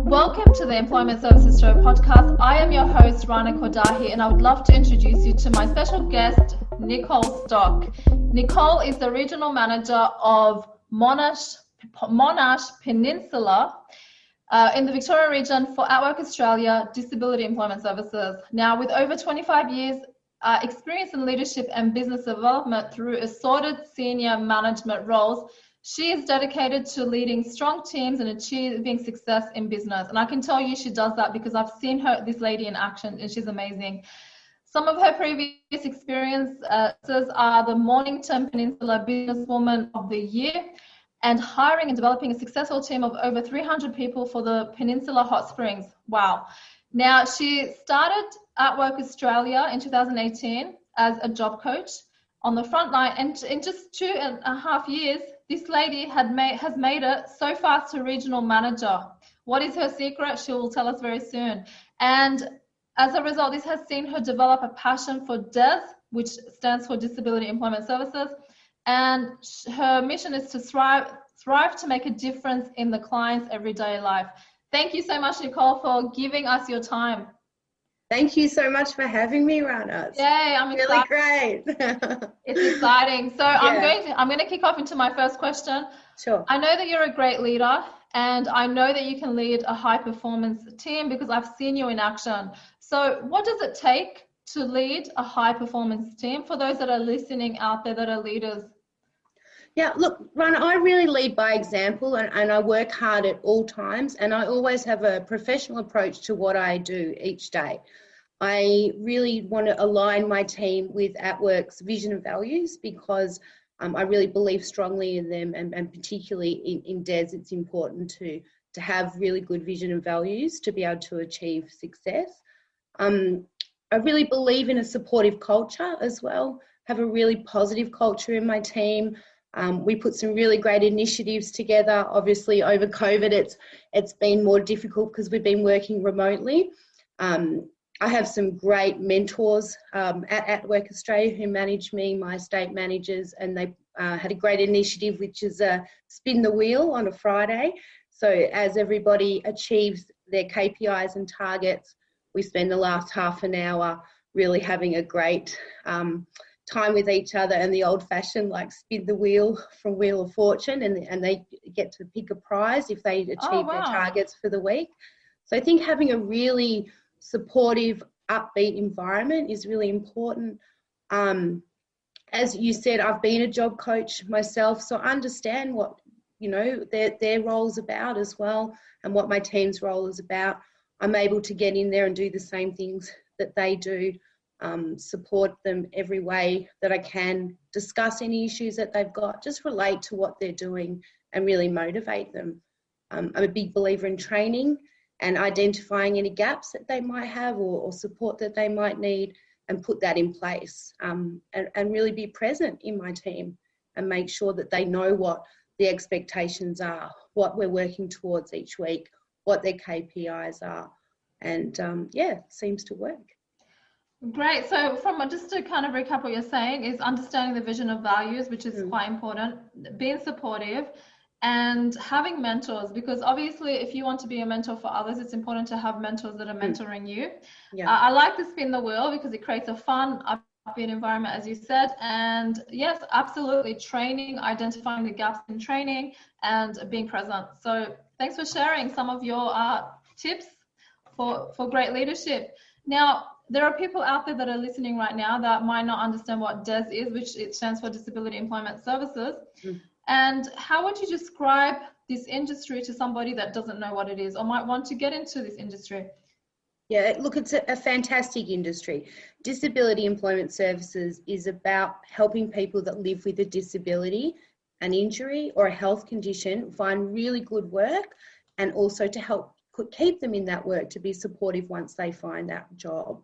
Welcome to the Employment Services Show podcast. I am your host, Rana Kodahi, and I would love to introduce you to my special guest, Nicole Stock. Nicole is the Regional Manager of Monash Peninsula in the Victoria region for atWork Australia Disability Employment Services. Now, with over 25 years experience in leadership and business development through assorted senior management roles, she is dedicated to leading strong teams and achieving success in business. And I can tell you she does that because I've seen this lady in action, and she's amazing. Some of her previous experiences are the Mornington Peninsula Businesswoman of the Year and hiring and developing a successful team of over 300 people for the Peninsula Hot Springs. Wow. Now, she started atWork Australia in 2018 as a job coach on the front line, and in just 2.5 years, this lady has made it so fast to regional manager. What is her secret? She will tell us very soon. And as a result, this has seen her develop a passion for DES, which stands for Disability Employment Services. And her mission is to thrive to make a difference in the client's everyday life. Thank you so much, Nicole, for giving us your time. Thank you so much for having me, Rana. Yay, I'm really excited. Great. It's exciting. So yeah. I'm going to kick off into my first question. Sure. I know that you're a great leader, and I know that you can lead a high performance team because I've seen you in action. So what does it take to lead a high performance team for those that are listening out there that are leaders? Yeah, look, Rana, I really lead by example, and I work hard at all times, and I always have a professional approach to what I do each day. I really want to align my team with atWork's vision and values because I really believe strongly in them, and particularly in DES, it's important to have really good vision and values to be able to achieve success. I really believe in a supportive culture as well, have a really positive culture in my team. We put some really great initiatives together. Obviously, over COVID, it's been more difficult because we've been working remotely. I have some great mentors at atWork Australia who manage me, my estate managers, and they had a great initiative, which is spin the wheel on a Friday. So as everybody achieves their KPIs and targets, we spend the last half an hour really having a great time with each other, and the old-fashioned like spin the wheel from Wheel of Fortune, and they get to pick a prize if they achieve their targets for the week. So I think having a really supportive, upbeat environment is really important. As you said, I've been a job coach myself, so I understand what their role's about as well, and what my team's role is about. I'm able to get in there and do the same things that they do. Support them every way that I can, discuss any issues that they've got, just relate to what they're doing and really motivate them. I'm a big believer in training and identifying any gaps that they might have or support that they might need, and put that in place, and really be present in my team and make sure that they know what the expectations are, what we're working towards each week, what their KPIs are, and it seems to work. Great. So just to kind of recap what you're saying is understanding the vision of values, which is quite important, being supportive and having mentors, because obviously if you want to be a mentor for others, it's important to have mentors that are mentoring you. Yeah. I like to spin the wheel because it creates a fun, upbeat environment, as you said. And yes, absolutely, training, identifying the gaps in training and being present. So thanks for sharing some of your tips for great leadership. Now, there are people out there that are listening right now that might not understand what DES is, which it stands for Disability Employment Services. And how would you describe this industry to somebody that doesn't know what it is or might want to get into this industry? Yeah, look, it's a fantastic industry. Disability Employment Services is about helping people that live with a disability, an injury or a health condition find really good work, and also to help keep them in that work, to be supportive once they find that job.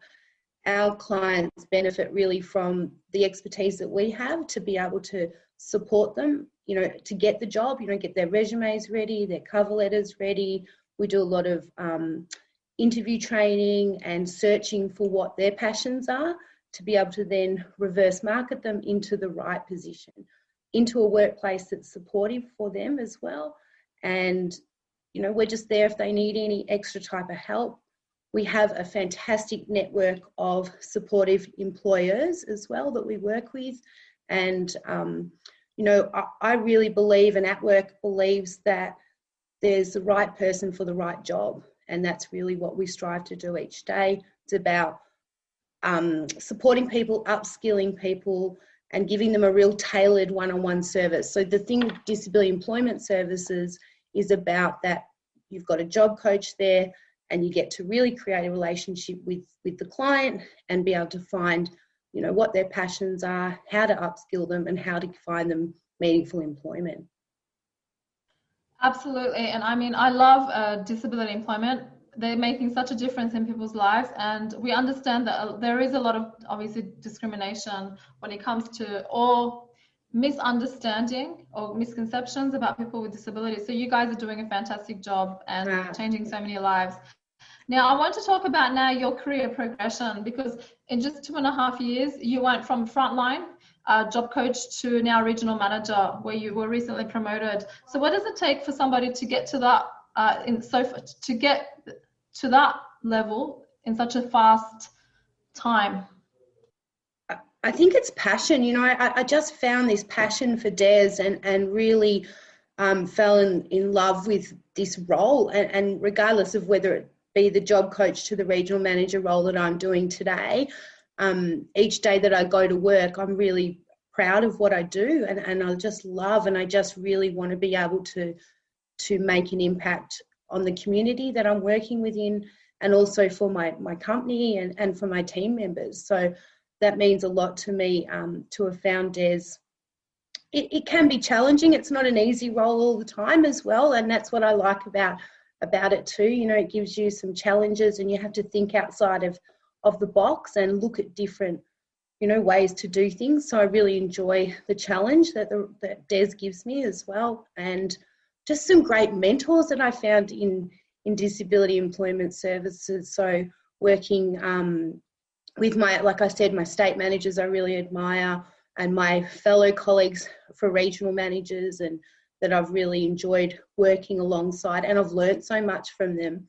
Our clients benefit really from the expertise that we have to be able to support them, to get the job, get their resumes ready, their cover letters ready. We do a lot of interview training and searching for what their passions are to be able to then reverse market them into the right position, into a workplace that's supportive for them as well. And we're just there if they need any extra type of help. We have a fantastic network of supportive employers as well that we work with. And, I really believe, and atWork believes, that there's the right person for the right job. And that's really what we strive to do each day. It's about supporting people, upskilling people, and giving them a real tailored one-on-one service. So the thing with disability employment services is about that you've got a job coach there, and you get to really create a relationship with the client and be able to find, what their passions are, how to upskill them, and how to find them meaningful employment. Absolutely. And I love disability employment. They're making such a difference in people's lives, and we understand that there is a lot of obviously discrimination when it comes to or misunderstanding or misconceptions about people with disabilities. So you guys are doing a fantastic job and changing so many lives. Now, I want to talk about now your career progression, because in just 2.5 years, you went from frontline job coach to now regional manager, where you were recently promoted. So what does it take for somebody to get to that level in such a fast time? I think it's passion. I just found this passion for Des and really fell in love with this role. And regardless of whether it be the job coach to the regional manager role that I'm doing today, each day that I go to work, I'm really proud of what I do, and I just love, and I just really want to be able to make an impact on the community that I'm working within, and also for my company and for my team members. So that means a lot to me to have found Des. It can be challenging. It's not an easy role all the time as well, and that's what I like about it too. It gives you some challenges, and you have to think outside of the box and look at different ways to do things. So I really enjoy the challenge that Des gives me as well, and just some great mentors that I found in disability employment services. So working with like I said, my state managers I really admire, and my fellow colleagues for regional managers, and that I've really enjoyed working alongside, and I've learned so much from them.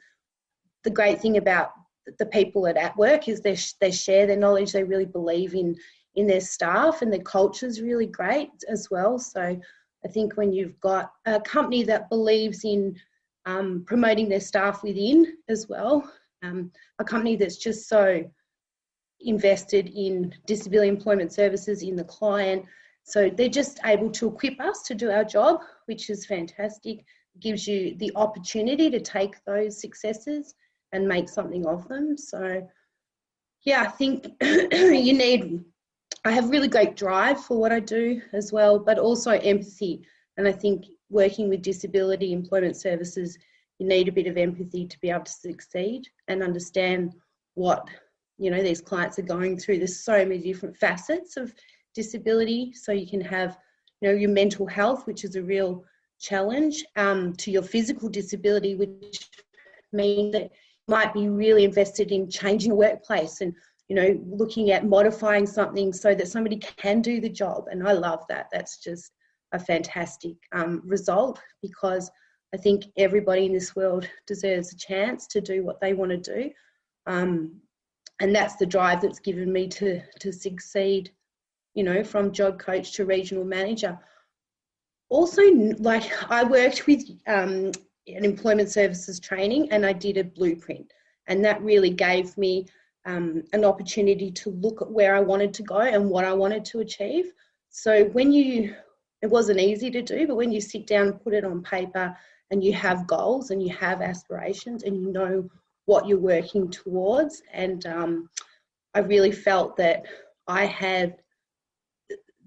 The great thing about the people at atWork is they share their knowledge. They really believe in their staff, and their culture is really great as well. So I think when you've got a company that believes in promoting their staff within as well, a company that's just so invested in disability employment services in the client, so they're just able to equip us to do our job, which is fantastic. It gives you the opportunity to take those successes and make something of them. So yeah, I think I have really great drive for what I do as well, but also empathy. And I think working with disability employment services, you need a bit of empathy to be able to succeed and understand what these clients are going through. There's so many different facets of disability. So you can have your mental health, which is a real challenge, to your physical disability, which means that you might be really invested in changing the workplace and looking at modifying something so that somebody can do the job. And I love that. That's just a fantastic result, because I think everybody in this world deserves a chance to do what they want to do. And that's the drive that's given me to succeed, from job coach to regional manager. Also, like, I worked with an employment services training, and I did a blueprint, and that really gave me an opportunity to look at where I wanted to go and what I wanted to achieve. So it wasn't easy to do, but when you sit down and put it on paper, and you have goals and you have aspirations, and you know what you're working towards, and I really felt that I had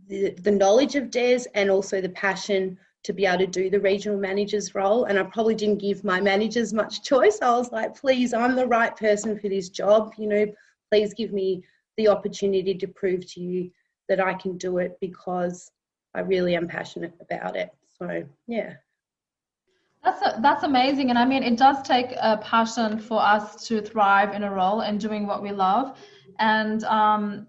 the knowledge of Des and also the passion to be able to do the regional manager's role. And I probably didn't give my managers much choice. I was like, please, I'm the right person for this job. Please give me the opportunity to prove to you that I can do it, because I really am passionate about it. So, yeah. That's amazing. And it does take a passion for us to thrive in a role and doing what we love. And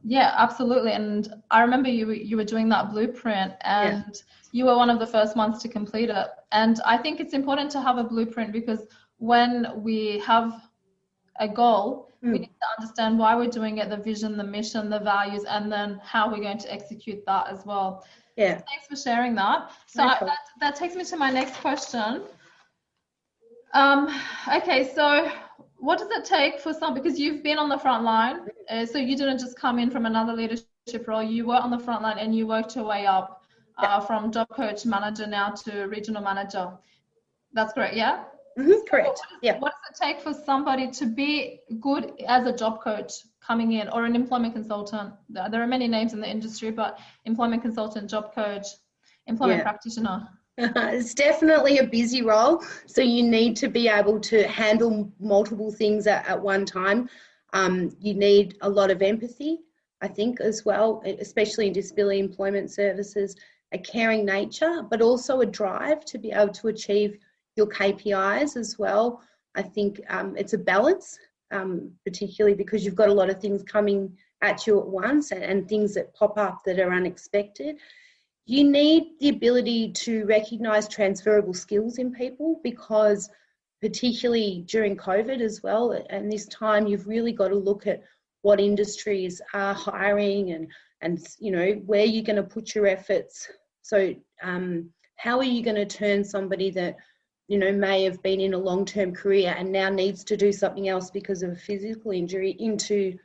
yeah, absolutely. And I remember you were doing that blueprint, and you were one of the first ones to complete it. And I think it's important to have a blueprint, because when we have a goal, we need to understand why we're doing it, the vision, the mission, the values, and then how we're going to execute that as well. Yeah. So thanks for sharing that. So that takes me to my next question. Okay, so what does it take for some, because you've been on the front line, so you didn't just come in from another leadership role, you were on the front line and you worked your way up from job coach manager now to regional manager. That's correct, yeah? Correct. So what does it take for somebody to be good as a job coach coming in, or an employment consultant? There are many names in the industry, but employment consultant, job coach, employment practitioner. It's definitely a busy role, so you need to be able to handle multiple things at one time. You need a lot of empathy, I think, as well, especially in disability employment services, a caring nature, but also a drive to be able to achieve your KPIs as well. I think it's a balance, particularly because you've got a lot of things coming at you at once, and things that pop up that are unexpected. You need the ability to recognise transferable skills in people, because particularly during COVID as well, and this time, you've really got to look at what industries are hiring and you know, where you're going to put your efforts. So how are you going to turn somebody that, you know, may have been in a long-term career and now needs to do something else because of a physical injury into,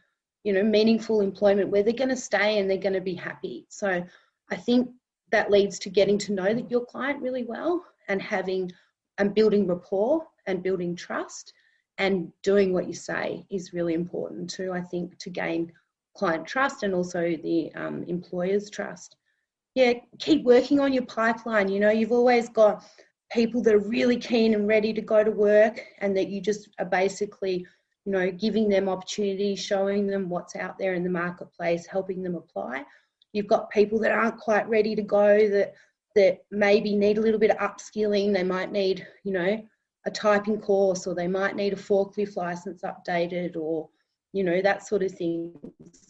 you know, meaningful employment where they're going to stay and they're going to be happy. So I think that leads to getting to know your client really well, and having and building rapport and building trust, and doing what you say is really important too, I think, to gain client trust and also the employer's trust. Yeah, keep working on your pipeline. You know, you've always got people that are really keen and ready to go to work, and that you just are basically, you know, giving them opportunities, showing them what's out there in the marketplace, helping them apply. You've got people that aren't quite ready to go, that maybe need a little bit of upskilling. They might need, you know, a typing course, or they might need a forklift license updated, or, you know, that sort of thing.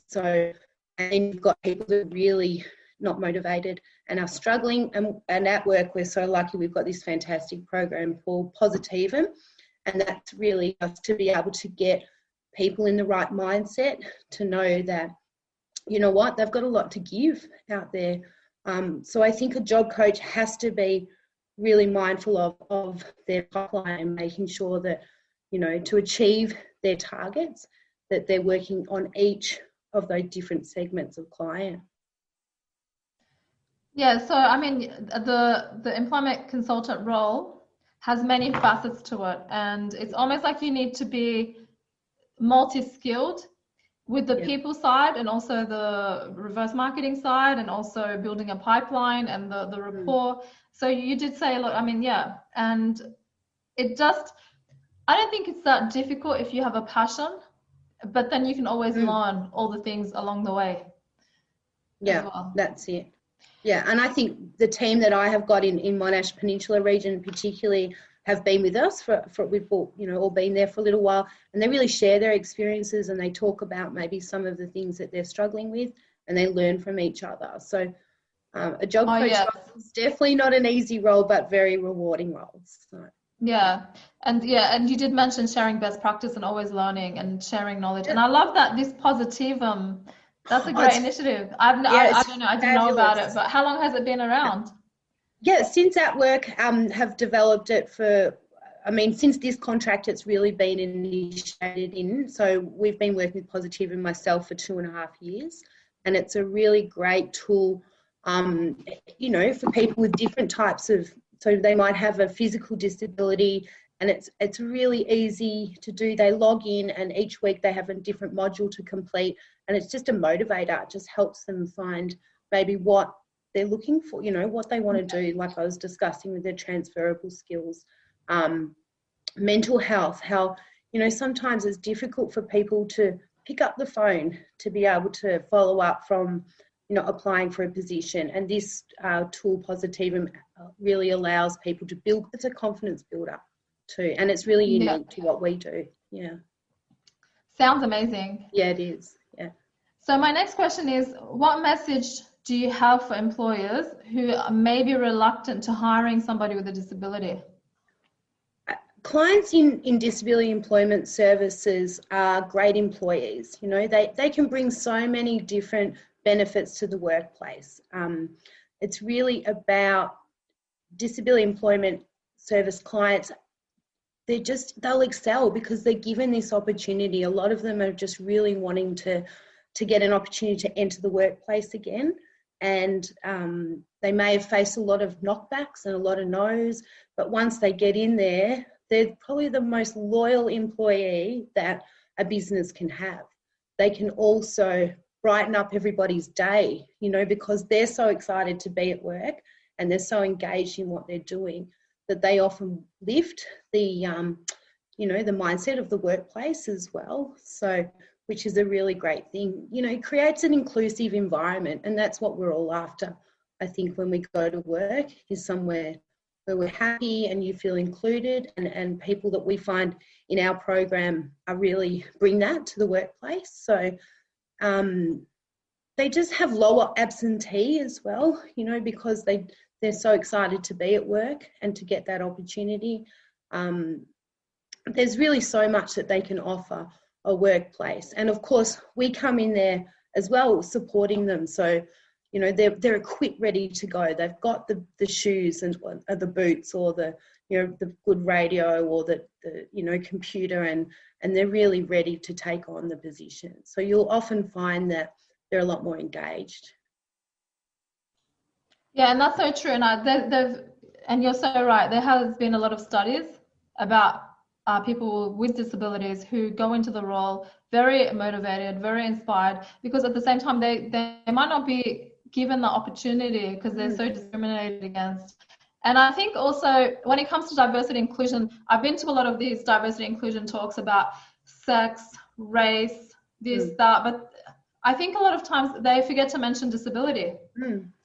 So, and you've got people that are really not motivated and are struggling. And at work, we're so lucky we've got this fantastic program called Positivum, and that's really us to be able to get people in the right mindset to know that, you know what, they've got a lot to give out there. So I think a job coach has to be really mindful of their pipeline, and making sure that, you know, to achieve their targets, that they're working on each of those different segments of client. Yeah, so I mean, the employment consultant role has many facets to it, and it's almost like you need to be multi-skilled with the people side, and also the reverse marketing side, and also building a pipeline and the rapport. So you did say a lot, I mean, yeah, and it just, I don't think it's that difficult if you have a passion, but then you can always learn all the things along the way. Yeah, that's it. Yeah, and I think the team that I have got in Monash Peninsula region particularly have been with us for we've all, you know, all been there for a little while, and they really share their experiences, and they talk about maybe some of the things that they're struggling with, and they learn from each other. So a job coach is definitely not an easy role, but very rewarding role. So. Yeah, and you did mention sharing best practice and always learning and sharing knowledge, and I love that this Positivum. That's a great initiative. I don't know, I didn't know about it, but how long has it been around? Yeah, since atWork have developed it for, I mean, since this contract, it's really been initiated in. So we've been working with Positivum myself for 2.5 years, and it's a really great tool, you know, for people with different types of, so they might have a physical disability, and it's really easy to do. They log in, and each week they have a different module to complete, and it's just a motivator. It just helps them find maybe what they're looking for, you know, what they want to do, like I was discussing with their transferable skills. Mental health, how, you know, sometimes it's difficult for people to pick up the phone to be able to follow up from, you know, applying for a position. And this tool, Positivum, really allows people to build, it's a confidence builder too. And it's really unique to what we do. Yeah. Sounds amazing. Yeah, it is. Yeah. So my next question is, what message do you have for employers who may be reluctant to hiring somebody with a disability? Clients in disability employment services are great employees. You know, they can bring so many different benefits to the workplace. It's really about disability employment service clients. They'll excel because they're given this opportunity. A lot of them are just really wanting to get an opportunity to enter the workplace again. And they may have faced a lot of knockbacks and a lot of no's, but once they get in there, they're probably the most loyal employee that a business can have. They can also brighten up everybody's day, you know, because they're so excited to be at work and they're so engaged in what they're doing that they often lift the, you know, the mindset of the workplace as well. So, which is a really great thing. You know, it creates an inclusive environment, and that's what we're all after. I think when we go to work is somewhere where we're happy and you feel included, and people that we find in our program are really bring that to the workplace. So they just have lower absentee as well, you know, because they're so excited to be at work and to get that opportunity. There's really so much that they can offer a workplace. And of course, we come in there as well, supporting them. So, you know, they're equipped, ready to go. They've got the shoes and the boots, or the, you know, the good radio, or the you know, computer, and they're really ready to take on the position. So you'll often find that they're a lot more engaged. Yeah, and that's so true. And you're so right. There has been a lot of studies about people with disabilities who go into the role very motivated, very inspired, because at the same time they might not be given the opportunity because they're so discriminated against. And I think also when it comes to diversity inclusion, I've been to a lot of these diversity inclusion talks about sex, race, this, that, but I think a lot of times they forget to mention disability.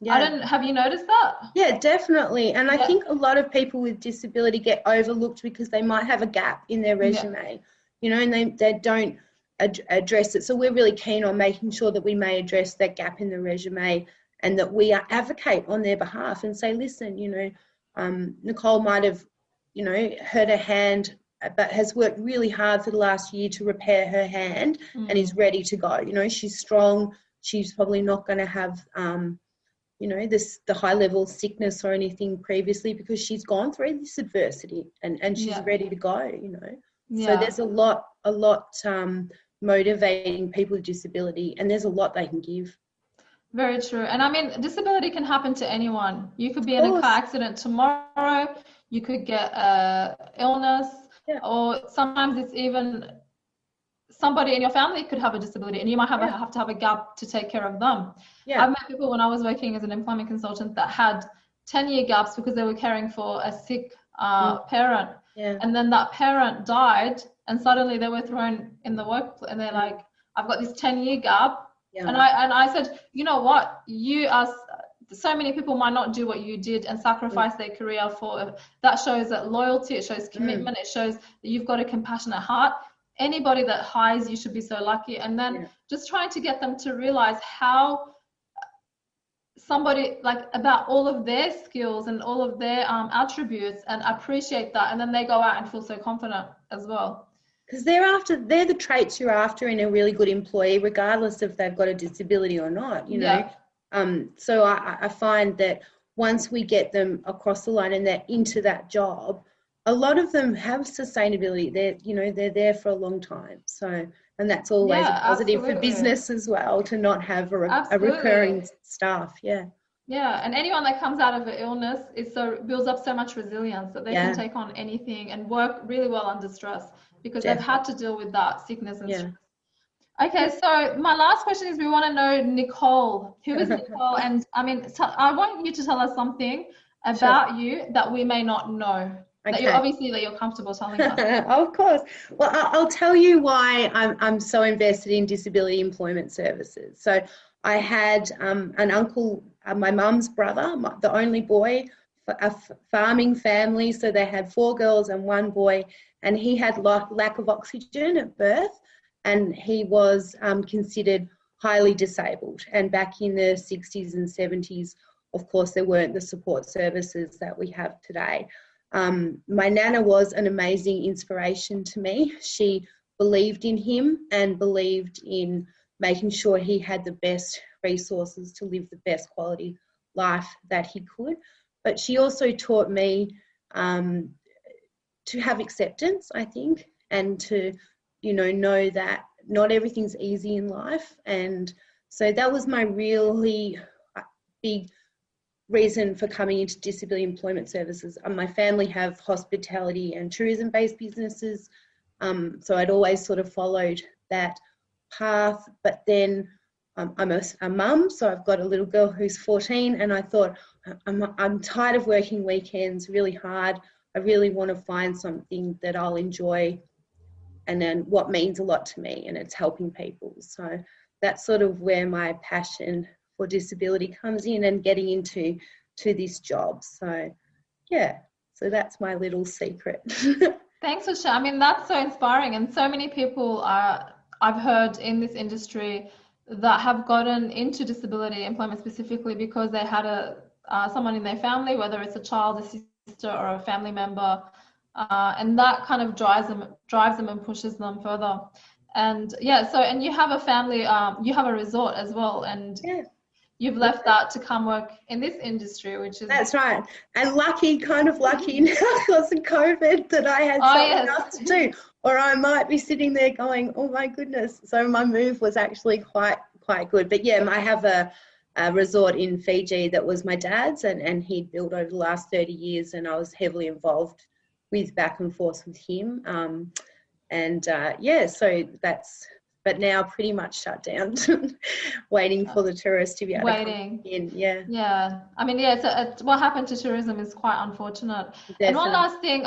Yeah. Have you noticed that? Yeah, definitely. And I think a lot of people with disability get overlooked because they might have a gap in their resume, you know, and they don't address it. So we're really keen on making sure that we may address that gap in the resume, and that we advocate on their behalf and say, listen, you know, Nicole might have, you know, hurt her hand, but has worked really hard for the last year to repair her hand and is ready to go. You know, she's strong. She's probably not going to have, you know, the high level sickness or anything previously, because she's gone through this adversity and she's ready to go, you know. So there's a lot motivating people with disability, and there's a lot they can give. Very true. And I mean, disability can happen to anyone. You could be in a car accident tomorrow. You could get illness, or sometimes it's even somebody in your family could have a disability, and you might have to have a gap to take care of them. I've met people when I was working as an employment consultant that had 10-year gaps because they were caring for a sick parent. And then that parent died, and suddenly they were thrown in the work, and they're like, I've got this 10-year gap. And I said, you know what, so many people might not do what you did and sacrifice their career for. That shows that loyalty, it shows commitment, it shows that you've got a compassionate heart. Anybody that hires you should be so lucky. And then just trying to get them to realize how somebody, like, about all of their skills and all of their attributes, and appreciate that, and then they go out and feel so confident as well. Because they're the traits you're after in a really good employee, regardless if they've got a disability or not, you know. So I find that once we get them across the line and they're into that job, a lot of them have sustainability. They're there for a long time. So, and that's always a positive for business as well, to not have a recurring staff. Yeah, and anyone that comes out of an illness builds up so much resilience that they can take on anything and work really well under stress, because they've had to deal with that sickness and stress. Okay, so my last question is, we want to know Nicole. Who is Nicole? And I mean, I want you to tell us something about you that we may not know. That you're comfortable telling us. Of course. Well, I'll tell you why I'm so invested in disability employment services. So I had an uncle, my mum's brother, the only boy, a farming family. So they had 4 girls and 1 boy, and he had lack of oxygen at birth. and he was considered highly disabled. And back in the 60s and 70s, of course, there weren't the support services that we have today. My Nana was an amazing inspiration to me. She believed in him and believed in making sure he had the best resources to live the best quality life that he could. But she also taught me to have acceptance, I think, and to, know that not everything's easy in life. And so that was my really big reason for coming into disability employment services. My family have hospitality and tourism-based businesses, so I'd always sort of followed that path. But then I'm a mum, so I've got a little girl who's 14, and I thought, I'm tired of working weekends really hard. I really want to find something that I'll enjoy and then what means a lot to me, and it's helping people. So that's sort of where my passion for disability comes in, and getting into this job. So yeah, so that's my little secret. Thanks for sharing. I mean, that's so inspiring, and so many people I've heard in this industry that have gotten into disability employment specifically because they had someone in their family, whether it's a child, a sister, or a family member, and that kind of drives them and pushes them further. And yeah, so, and you have a family, you have a resort as well, and yeah, you've left that to come work in this industry, which is... That's right. And kind of lucky now because of COVID that I had something else to do, or I might be sitting there going, oh my goodness. So my move was actually quite good. But yeah, I have a resort in Fiji that was my dad's, and he'd built over the last 30 years, and I was heavily involved with back and forth with him. So that's, but now pretty much shut down, waiting for the tourists to be able to come in. Yeah. I mean, it's what happened to tourism is quite unfortunate. Definitely. And one last thing,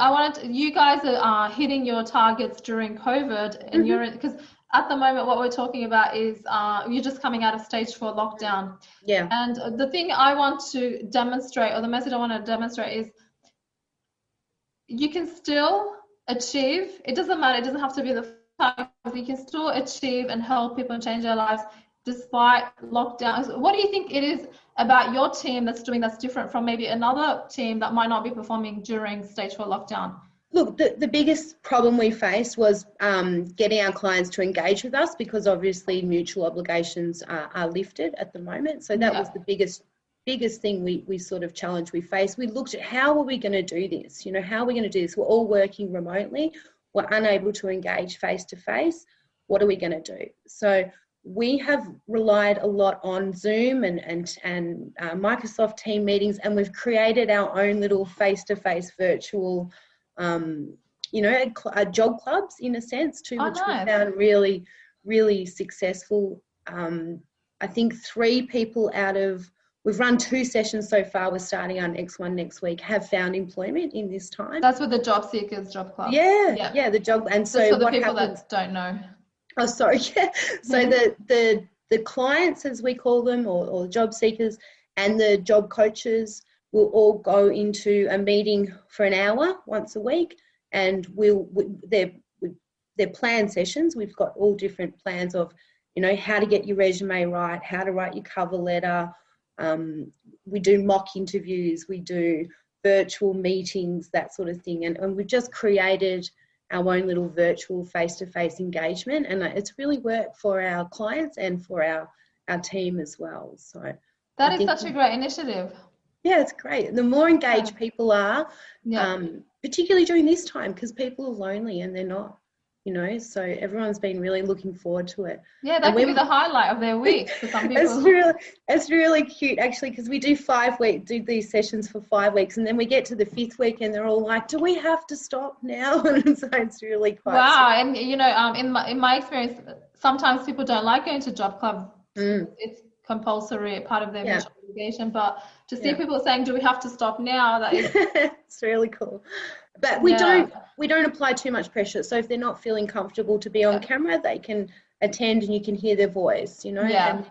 you guys are hitting your targets during COVID, and because at the moment what we're talking about is you're just coming out of stage 4 lockdown. Yeah. And the thing I want to demonstrate, or the message I want to demonstrate, is you can still achieve. It doesn't matter. It doesn't have to be the time. You can still achieve and help people and change their lives despite lockdowns. What do you think it is about your team that's different from maybe another team that might not be performing during stage 4 lockdown? Look, the biggest problem we faced was getting our clients to engage with us, because obviously mutual obligations are lifted at the moment. So that was the biggest thing we sort of challenge we faced. We looked at how are we going to do this? How are we going to do this? We're all working remotely. We're unable to engage face to face. What are we going to do? So we have relied a lot on Zoom and Microsoft Team meetings, and we've created our own little face-to-face virtual, job clubs in a sense too, which we found really, really successful. I think 3 people we've run 2 sessions so far. We're starting our next one next week. Have found employment in this time. That's with the Job Seekers Job Club. Yeah, the job. And so for the people that don't know. Oh, sorry. Yeah. So the clients, as we call them, or job seekers, and the job coaches will all go into a meeting for an hour once a week, and they're planned sessions. We've got all different plans of, how to get your resume right, how to write your cover letter. We do mock interviews, we do virtual meetings, that sort of thing. And we've just created our own little virtual face-to-face engagement, and it's really worked for our clients and for our team as well. So that is such a great initiative. Yeah, it's great. The more engaged people are, particularly during this time, because people are lonely and they're not, so everyone's been really looking forward to it. Yeah, that could be the highlight of their week for some people. It's really cute, actually, because we do these sessions for 5 weeks, and then we get to the 5th week and they're all like, do we have to stop now? And so it's really quite and in my experience, sometimes people don't like going to job club. It's compulsory, part of their mutual obligation, but to see people saying, do we have to stop now, that is it's really cool. But we don't apply too much pressure. So if they're not feeling comfortable to be on camera, they can attend and you can hear their voice, and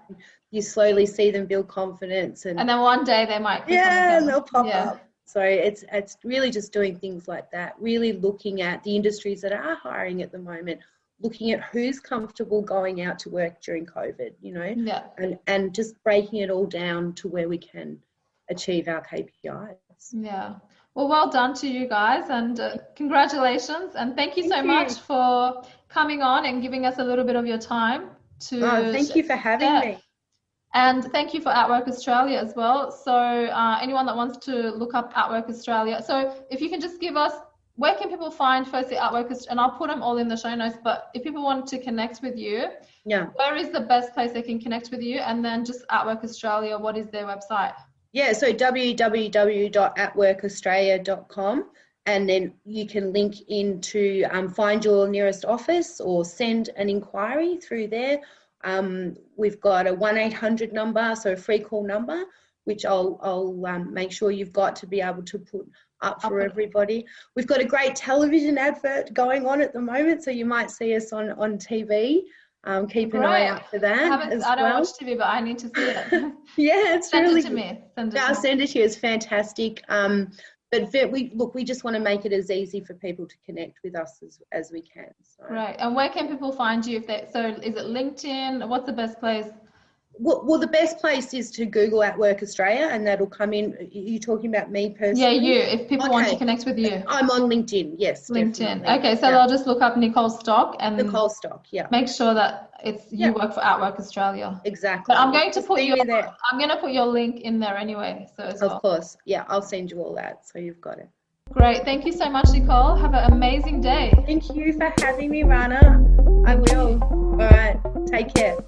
you slowly see them build confidence, and then one day they might and they'll pop up. So it's really just doing things like that, really looking at the industries that are hiring at the moment, looking at who's comfortable going out to work during COVID, Yeah. and just breaking it all down to where we can achieve our KPIs. Yeah. Well done to you guys, and congratulations, and thank you so much for coming on and giving us a little bit of your time thank you for having me. And thank you for atWork Australia as well. So anyone that wants to look up atWork Australia, so if you can just give us, where can people find firstly atWork, and I'll put them all in the show notes, but if people want to connect with you, where is the best place they can connect with you? And then just atWork Australia, what is their website? Yeah, so www.atworkaustralia.com, and then you can link into find your nearest office or send an inquiry through there. We've got a 1-800 number, so a free call number, which I'll make sure you've got to be able to put up for everybody. We've got a great television advert going on at the moment, so you might see us on TV. Keep an eye out for that. I don't watch TV, but I need to see it. Yeah, it's Send really it to me. I'll send it to you. It's fantastic. But we just want to make it as easy for people to connect with us as we can. So. Right. And where can people find you? So is it LinkedIn? What's the best place? Well, the best place is to Google atWork Australia, and that'll come in. Are you talking about me personally? Yeah, you. If people want to connect with you. I'm on LinkedIn, yes. LinkedIn. Definitely. Okay, so they'll just look up Nicole Stock and Nicole Stock, yeah. Make sure that you work for atWork Australia. Exactly. But I'm going to put your link in there anyway. So as well. Of course, yeah. I'll send you all that, so you've got it. Great. Thank you so much, Nicole. Have an amazing day. Thank you for having me, Rana. I will. All right. Take care.